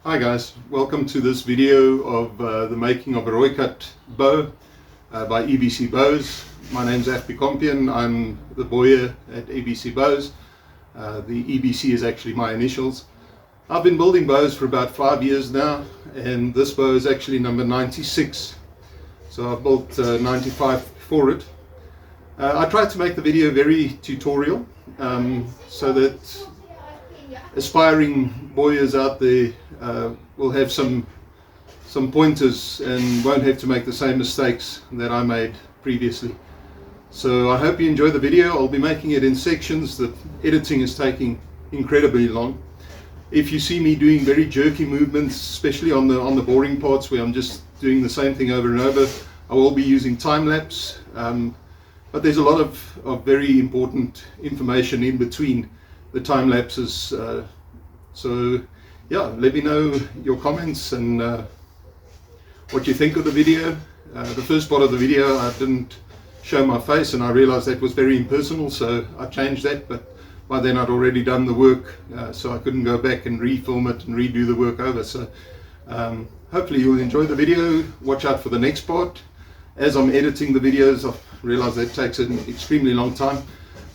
Hi guys, welcome to this video of the making of a Rooikat bow by EBC Bows. My name's Afpi Kompian. I'm the boyer at EBC Bows. The EBC is actually my initials. I've been building bows for about 5 years now, and this bow is actually number 96. So I've built 95 for it. I tried to make the video very tutorial so that aspiring boyers out there will have some pointers and won't have to make the same mistakes that I made previously. So I hope you enjoy the video. I'll be making it in sections. The editing is taking incredibly long. If you see me doing very jerky movements, especially on the boring parts where I'm just doing the same thing over and over, I will be using time lapse. But there's a lot of very important information in between the time lapses. So yeah, let me know your comments and what you think of the video. The first part of the video I didn't show my face, and I realized that was very impersonal, so I changed that, but by then I'd already done the work, so I couldn't go back and refilm it and redo the work over. So hopefully you'll enjoy the video. Watch out for the next part. As I'm editing the videos, I've realized that takes an extremely long time.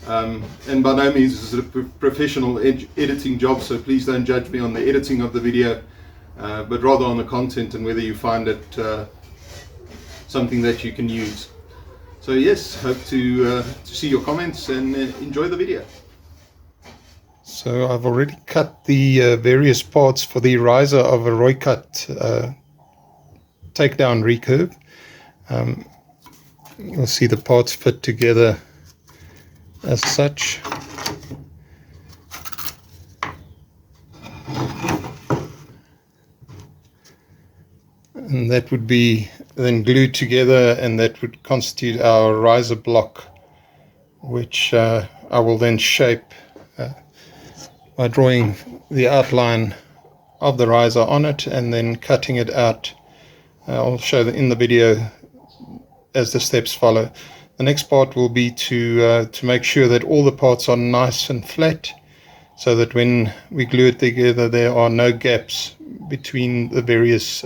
And by no means is it a professional editing job, so please don't judge me on the editing of the video, but rather on the content and whether you find it something that you can use. So yes, hope to see your comments and enjoy the video. So I've already cut the various parts for the riser of a Rooikat Take-down Recurve. You'll see the parts fit together as such. And that would be then glued together, and that would constitute our riser block, which I will then shape by drawing the outline of the riser on it and then cutting it out. I'll show that in the video as the steps follow. The next part will be to make sure that all the parts are nice and flat, so that when we glue it together there are no gaps between the various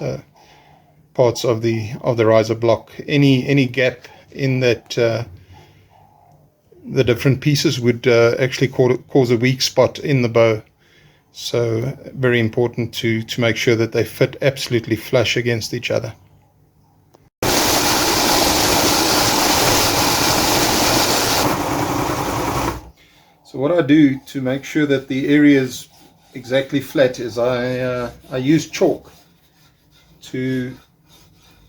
parts of the riser block. Any gap in that the different pieces would actually cause a weak spot in the bow. So very important to make sure that they fit absolutely flush against each other. So what I do to make sure that the area is exactly flat is I use chalk to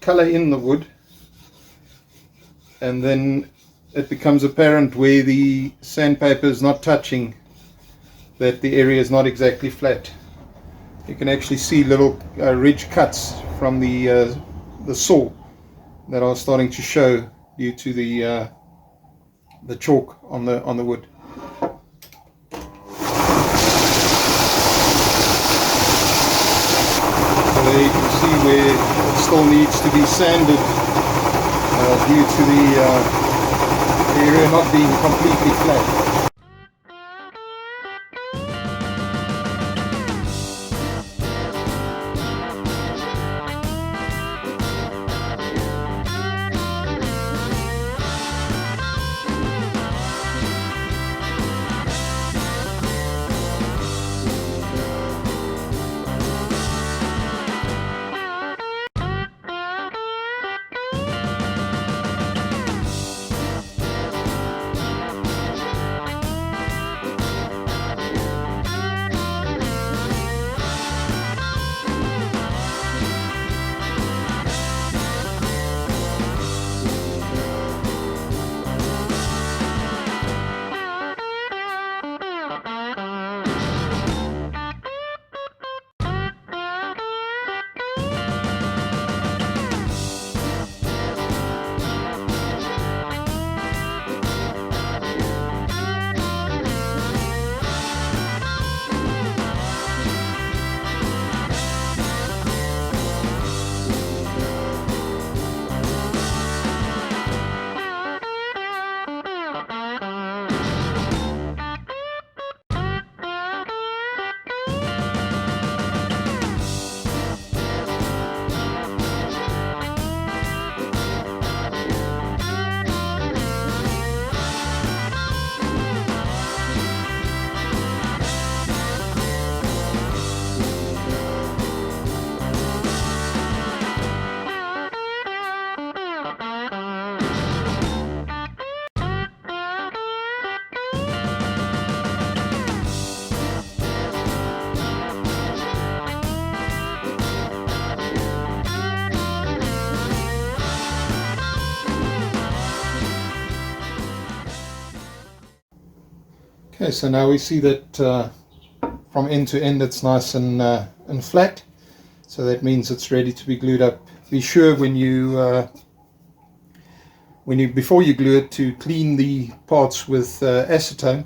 color in the wood, and then it becomes apparent where the sandpaper is not touching that the area is not exactly flat. You can actually see little ridge cuts from the saw that are starting to show due to the chalk on the wood. There you can see where it still needs to be sanded due to the area not being completely flat. Okay, so now we see that from end to end it's nice and flat, so that means it's ready to be glued up. Be sure when you before you glue it to clean the parts with acetone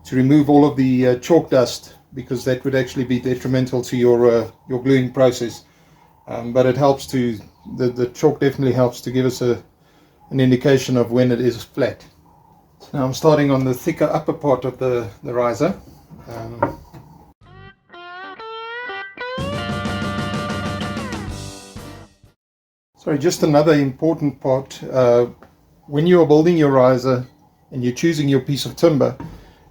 to remove all of the chalk dust, because that would actually be detrimental to your gluing process. But it helps to, the chalk definitely helps to give us an indication of when it is flat. So now I'm starting on the thicker upper part of the riser. Sorry, just another important part. When you are building your riser and you're choosing your piece of timber,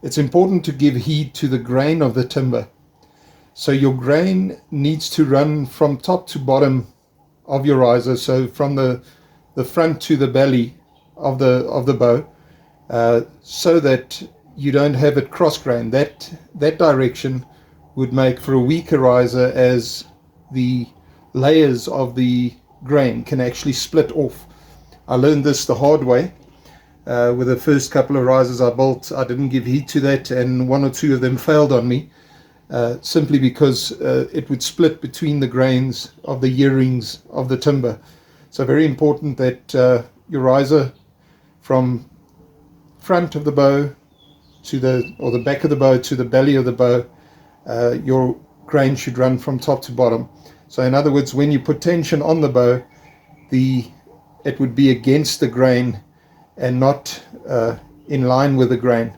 it's important to give heed to the grain of the timber. So your grain needs to run from top to bottom of your riser, so from the front to the belly of the bow, so that you don't have it cross grain. That direction would make for a weaker riser, as the layers of the grain can actually split off. I learned this the hard way. With the first couple of risers I built, I didn't give heed to that, and one or two of them failed on me, simply because it would split between the grains of the earrings of the timber. So very important that your riser, from front of the bow to the back of the bow to the belly of the bow, your grain should run from top to bottom. So in other words, when you put tension on the bow, it would be against the grain and not in line with the grain.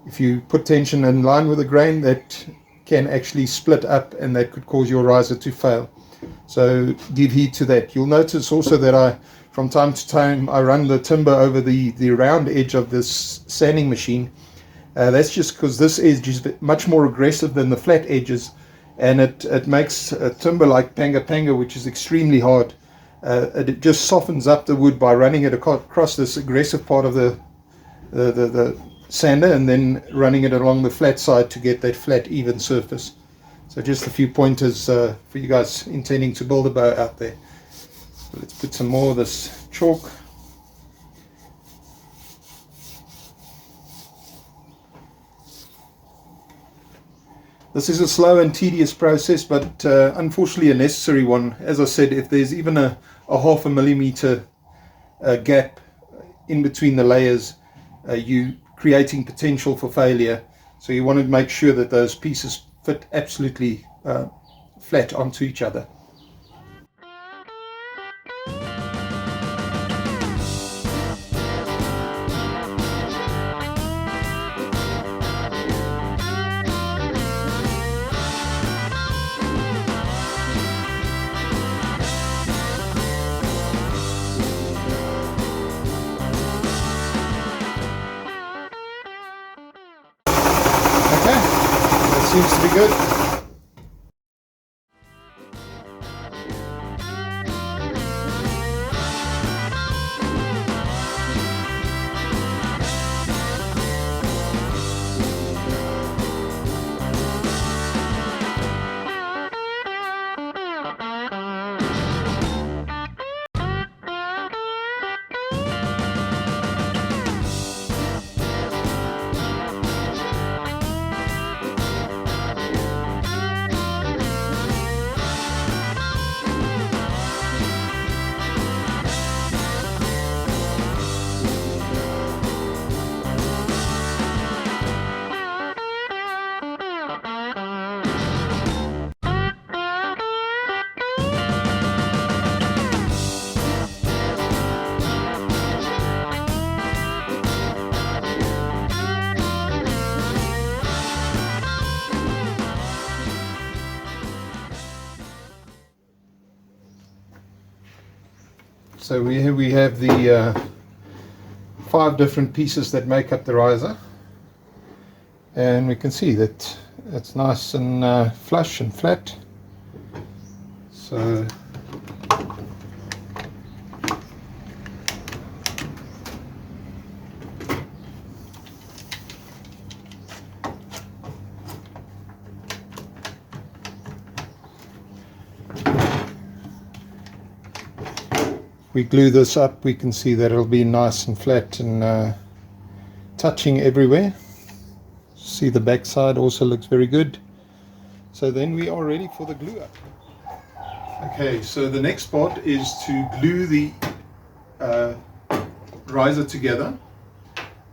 If you put tension in line with the grain, that can actually split up, and that could cause your riser to fail. So give heed to that. You'll notice also that from time to time, I run the timber over the round edge of this sanding machine. That's just because this edge is much more aggressive than the flat edges, and it makes timber like panga, which is extremely hard. It just softens up the wood by running it across this aggressive part of the sander, and then running it along the flat side to get that flat, even surface. So just a few pointers for you guys intending to build a bow out there. So let's put some more of this chalk. This is a slow and tedious process, but unfortunately a necessary one. As I said, if there's even a half a millimeter gap in between the layers, you creating potential for failure. So you want to make sure that those pieces fit absolutely flat onto each other. Seems to be good. So here we have the 5 different pieces that make up the riser, and we can see that it's nice and flush and flat. So we glue this up, we can see that it'll be nice and flat and touching everywhere. See, the back side also looks very good. So then we are ready for the glue up. Okay, so the next part is to glue the riser together,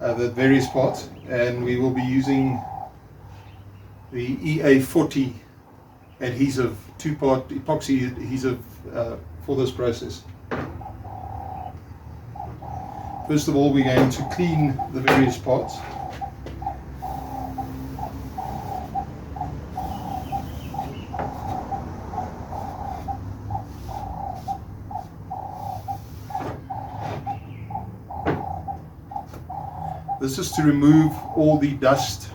the various parts, and we will be using the EA40 adhesive, 2-part epoxy adhesive for this process. First of all, we're going to clean the various parts. This is to remove all the dust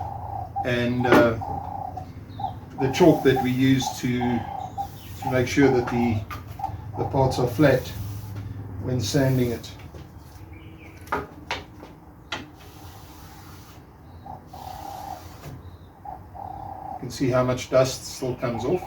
and the chalk that we use to make sure that the parts are flat when sanding it. You can see how much dust still comes off.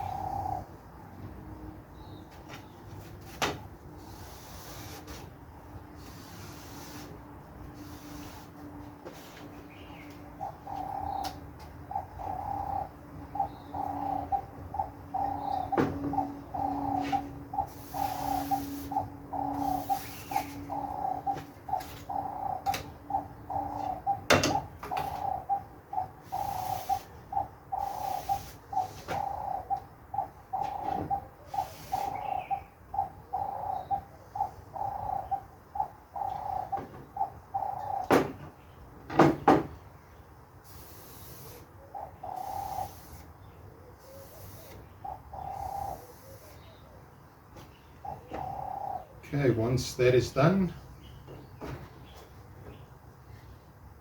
Okay, once that is done,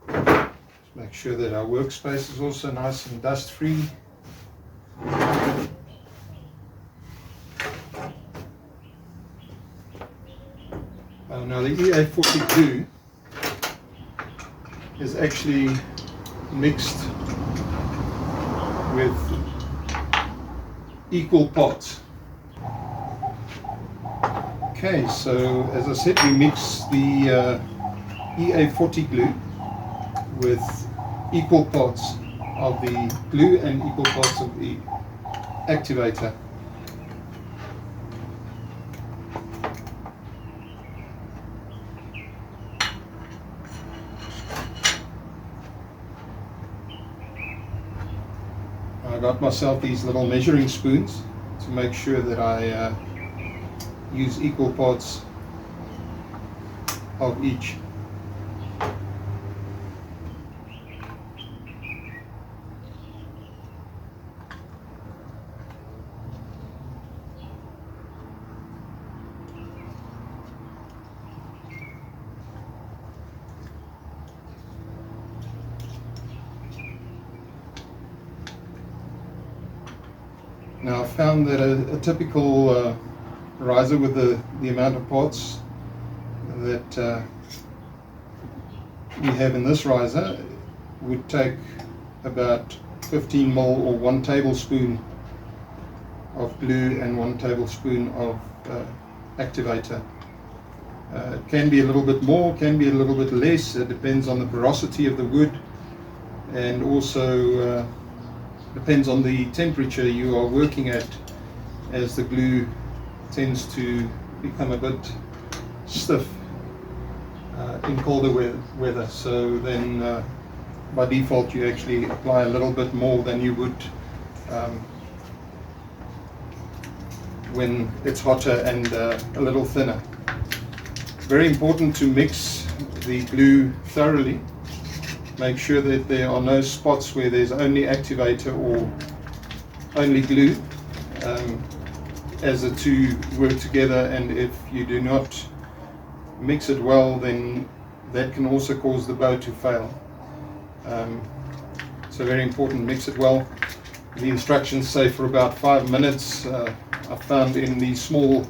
just make sure that our workspace is also nice and dust free. Now the EA40 glue is actually mixed with equal parts. Okay, so as I said, we mix the EA40 glue with equal parts of the glue and equal parts of the activator. I got myself these little measuring spoons to make sure that I use equal parts of each. Now I found that a typical riser with the amount of parts that we have in this riser would take about 15 ml or 1 tablespoon of glue and 1 tablespoon of activator. It can be a little bit more, can be a little bit less. It depends on the porosity of the wood, and also depends on the temperature you are working at, as the glue tends to become a bit stiff in colder weather. So then by default you actually apply a little bit more than you would when it's hotter and a little thinner. Very important to mix the glue thoroughly. Make sure that there are no spots where there's only activator or only glue, as the two work together, and if you do not mix it well, then that can also cause the bow to fail. So very important, mix it well. The instructions say for about 5 minutes. I found in these small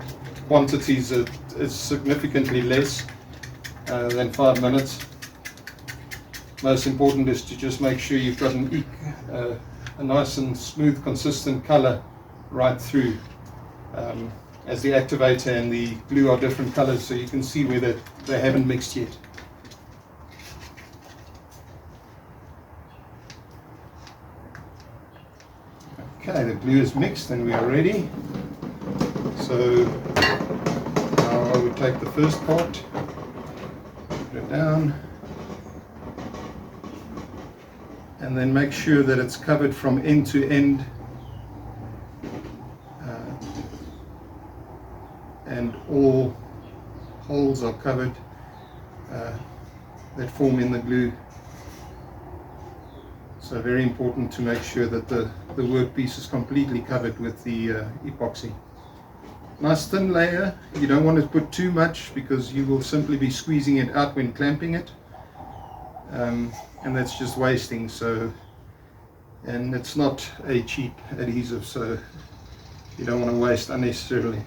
quantities it is significantly less than 5 minutes. Most important is to just make sure you've got a nice and smooth, consistent color right through, as the activator and the glue are different colors, so you can see where they haven't mixed yet. Okay, the glue is mixed and we are ready. So now I would take the first part, put it down, and then make sure that it's covered from end to end, and all holes are covered that form in the glue. So very important to make sure that the workpiece is completely covered with the epoxy. Nice thin layer. You don't want to put too much because you will simply be squeezing it out when clamping it, and that's just wasting. So, and it's not a cheap adhesive, so you don't want to waste unnecessarily.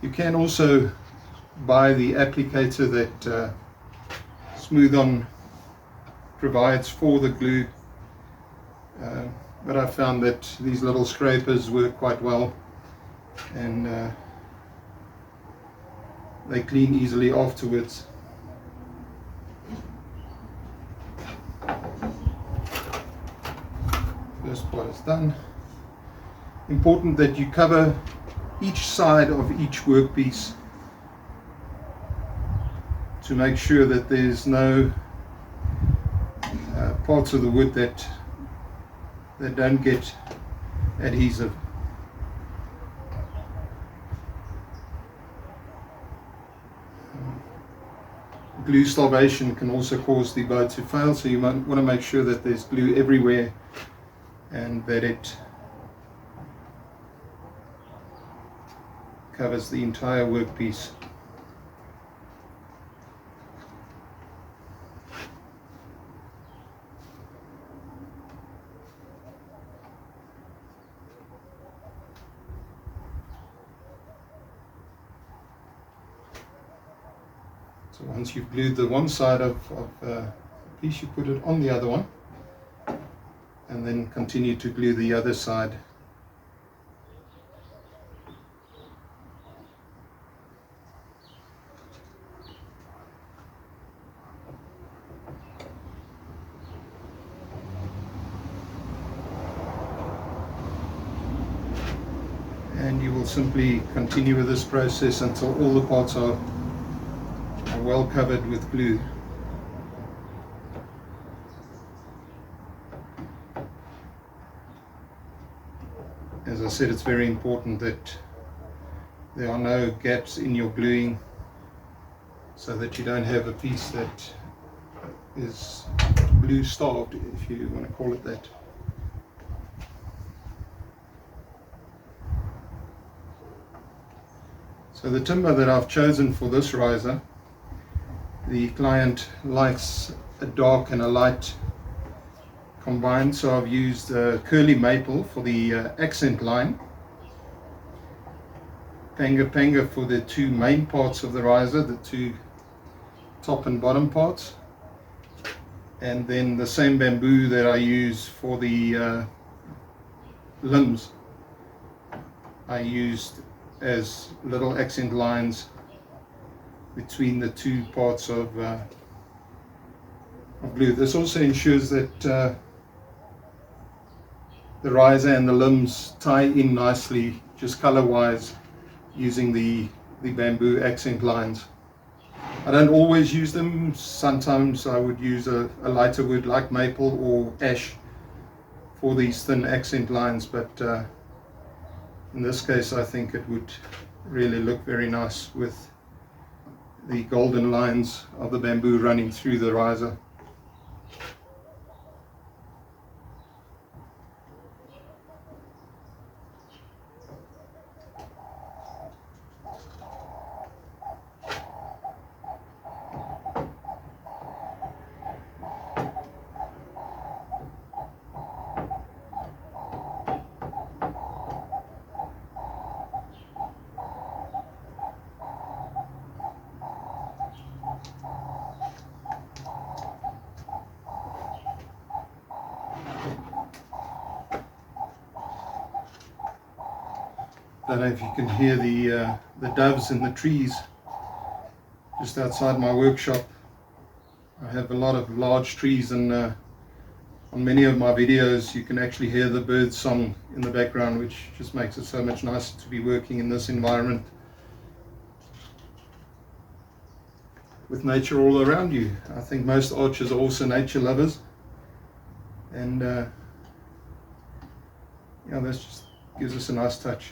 You can also buy the applicator that Smooth On provides for the glue, but I found that these little scrapers work quite well, and they clean easily afterwards. First part is done. Important that you cover each side of each workpiece to make sure that there's no parts of the wood that don't get adhesive. Glue starvation can also cause the bow to fail, so you might want to make sure that there's glue everywhere and that it covers the entire workpiece. So once you've glued the one side of the piece, you put it on the other one and then continue to glue the other side. And you will simply continue with this process until all the parts are well covered with glue. As I said, it's very important that there are no gaps in your gluing, so that you don't have a piece that is glue starved, if you want to call it that. So the timber that I've chosen for this riser, the client likes a dark and a light combined, so I've used curly maple for the accent line, panga for the two main parts of the riser, the two top and bottom parts, and then the same bamboo that I use for the limbs I used as little accent lines between the two parts of glue. This also ensures that the riser and the limbs tie in nicely, just color wise, using the bamboo accent lines. I don't always use them. Sometimes I would use a lighter wood like maple or ash for these thin accent lines, but in this case I think it would really look very nice with the golden lines of the bamboo running through the riser. I don't know if you can hear the doves in the trees just outside my workshop. I have a lot of large trees, and on many of my videos you can actually hear the bird song in the background, which just makes it so much nicer to be working in this environment with nature all around you. I think most archers are also nature lovers, and yeah, that just gives us a nice touch.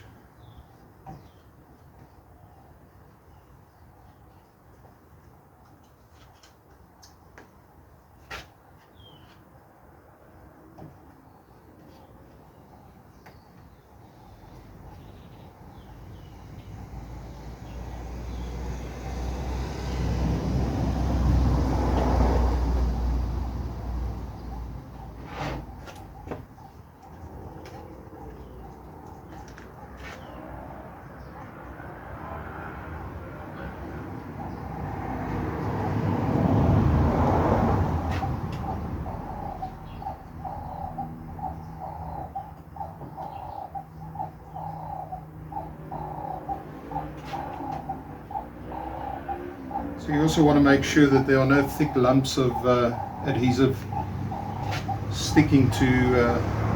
So you also want to make sure that there are no thick lumps of adhesive sticking to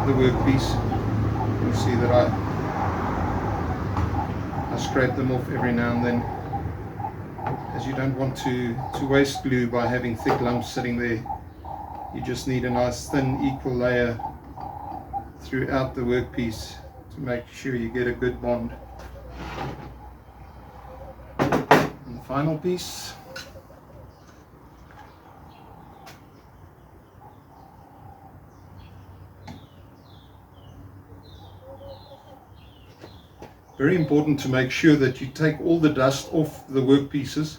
the workpiece. You'll see that I scrape them off every now and then, as you don't want to waste glue by having thick lumps sitting there. You just need a nice thin equal layer throughout the workpiece to make sure you get a good bond. And the final piece. Very important to make sure that you take all the dust off the workpieces,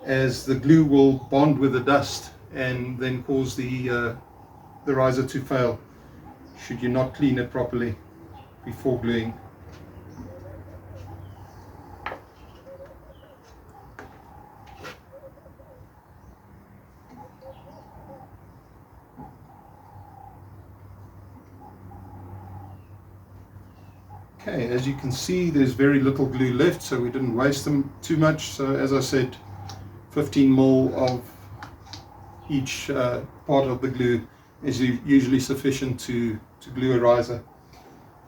as the glue will bond with the dust and then cause the riser to fail should you not clean it properly before gluing. Okay, as you can see, there's very little glue left, so we didn't waste them too much. So as I said, 15 ml of each part of the glue is usually sufficient to glue a riser.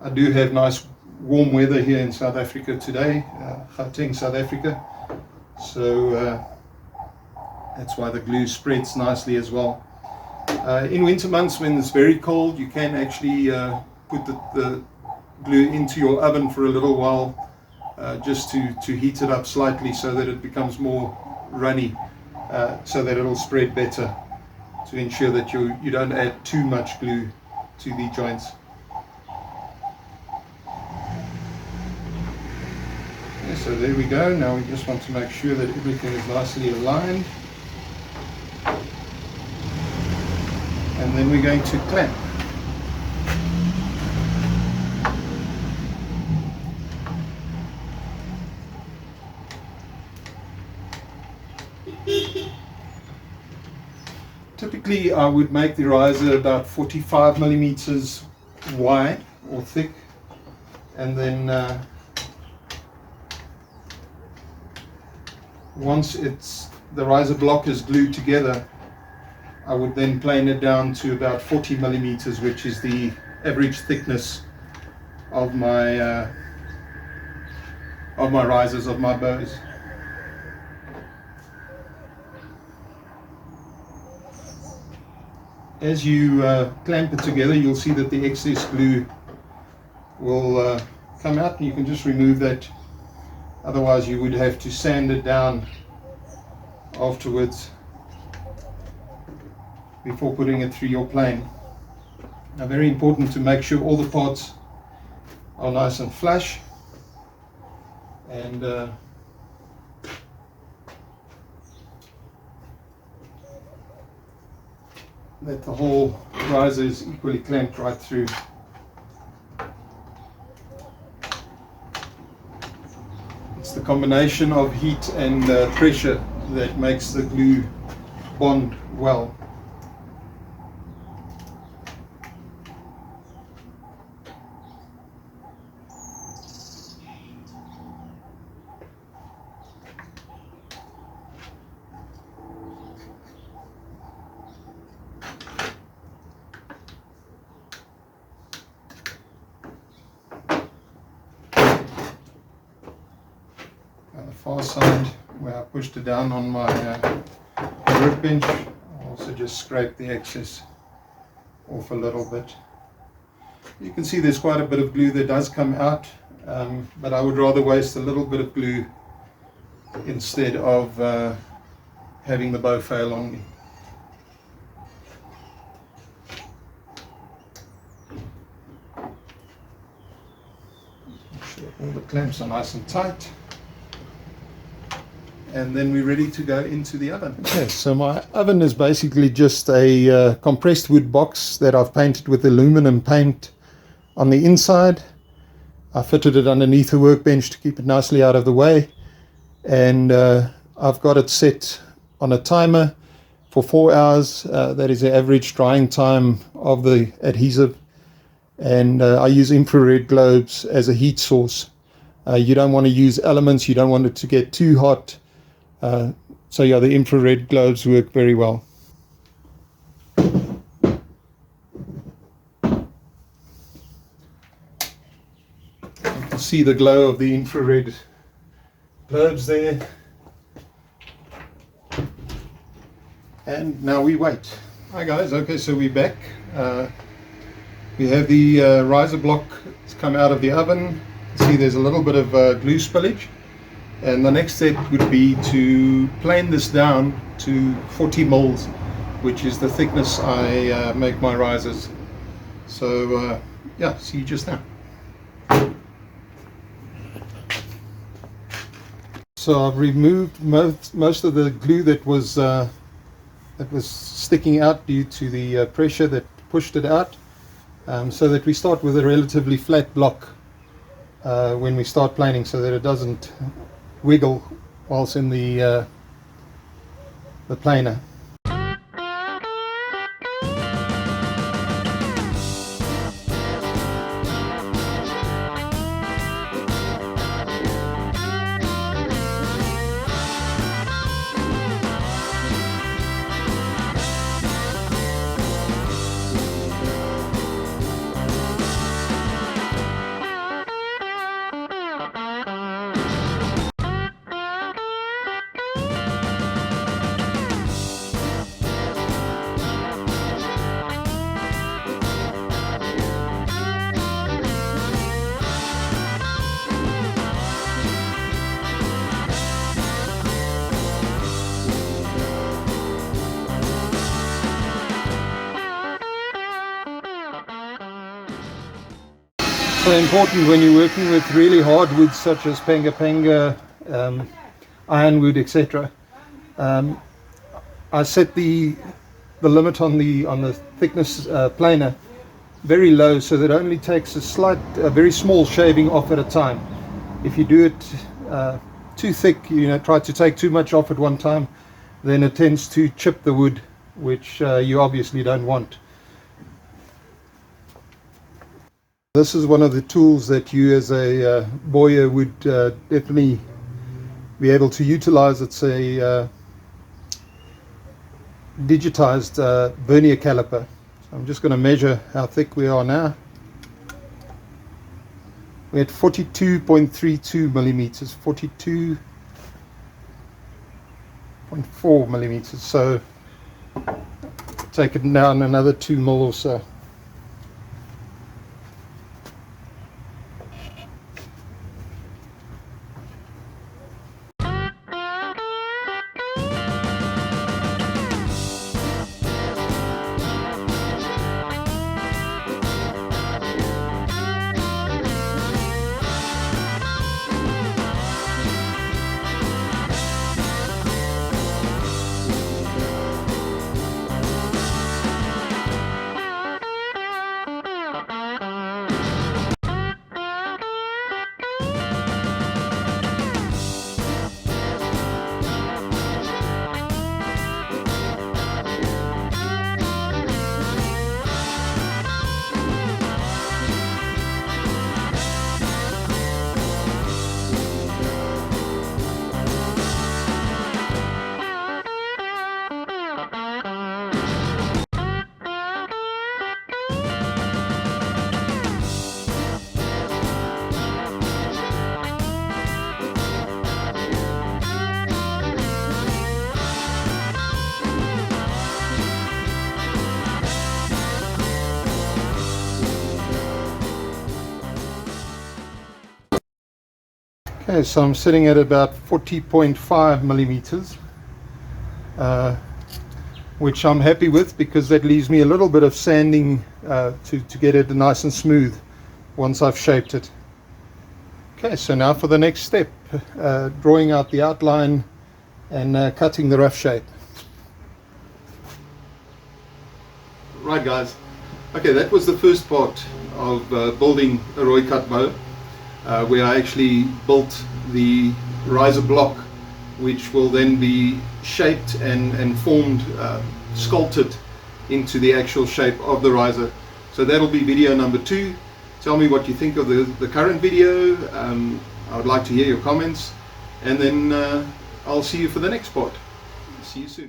I do have nice warm weather here in South Africa today, Gauteng, South Africa, so that's why the glue spreads nicely as well. In winter months, when it's very cold, you can actually put the glue into your oven for a little while, just to heat it up slightly so that it becomes more runny, so that it'll spread better, to ensure that you don't add too much glue to the joints. Okay, so there we go. Now we just want to make sure that everything is nicely aligned, and then we're going to clamp. Typically I would make the riser about 45 millimeters wide or thick, and then once the riser block is glued together, I would then plane it down to about 40 millimeters, which is the average thickness of my risers, of my bows. As you clamp it together, you'll see that the excess glue will come out, and you can just remove that. Otherwise you would have to sand it down afterwards before putting it through your plane. Now, very important to make sure all the parts are nice and flush, and that the whole riser is equally clamped right through. It's the combination of heat and pressure that makes the glue bond well. far side where I pushed it down on my workbench. I'll also just scrape the excess off a little bit. You can see there's quite a bit of glue that does come out, but I would rather waste a little bit of glue instead of having the bow fail on me. Make sure all the clamps are nice and tight. And then we're ready to go into the oven. Okay, so my oven is basically just a compressed wood box that I've painted with aluminum paint on the inside. I fitted it underneath the workbench to keep it nicely out of the way, and I've got it set on a timer for 4 hours. That is the average drying time of the adhesive, and I use infrared globes as a heat source. You don't want to use elements, you don't want it to get too hot. So yeah, the infrared globes work very well. You can see the glow of the infrared globes there. And now we wait. Hi guys, okay, so we're back. We have the riser block. It's come out of the oven. See, there's a little bit of glue spillage. And the next step would be to plane this down to 40 mils, which is the thickness I make my risers. So yeah, see you just now. So I've removed most of the glue that was sticking out due to the pressure that pushed it out, so that we start with a relatively flat block when we start planing, so that it doesn't wiggle whilst in the planer. So important when you're working with really hard woods such as panga, ironwood, etc. I set the limit on the thickness planer very low, so that it only takes a very small shaving off at a time. If you do it too thick, try to take too much off at one time, then it tends to chip the wood, which you obviously don't want. This is one of the tools that you as a bowyer would definitely be able to utilize. It's a digitized vernier caliper. So I'm just going to measure how thick we are now. We're at 42.32 millimeters, 42.4 millimeters. So take it down another 2 mil or so. Okay, so I'm sitting at about 40.5 millimeters, which I'm happy with because that leaves me a little bit of sanding to get it nice and smooth once I've shaped it. Okay, so now for the next step, drawing out the outline and cutting the rough shape. Right guys, okay, that was the first part of building a Rooikat bow, where I actually built the riser block, which will then be shaped and formed, sculpted into the actual shape of the riser. So that'll be video number 2. Tell me what you think of the current video. I would like to hear your comments, and then I'll see you for the next part. See you soon.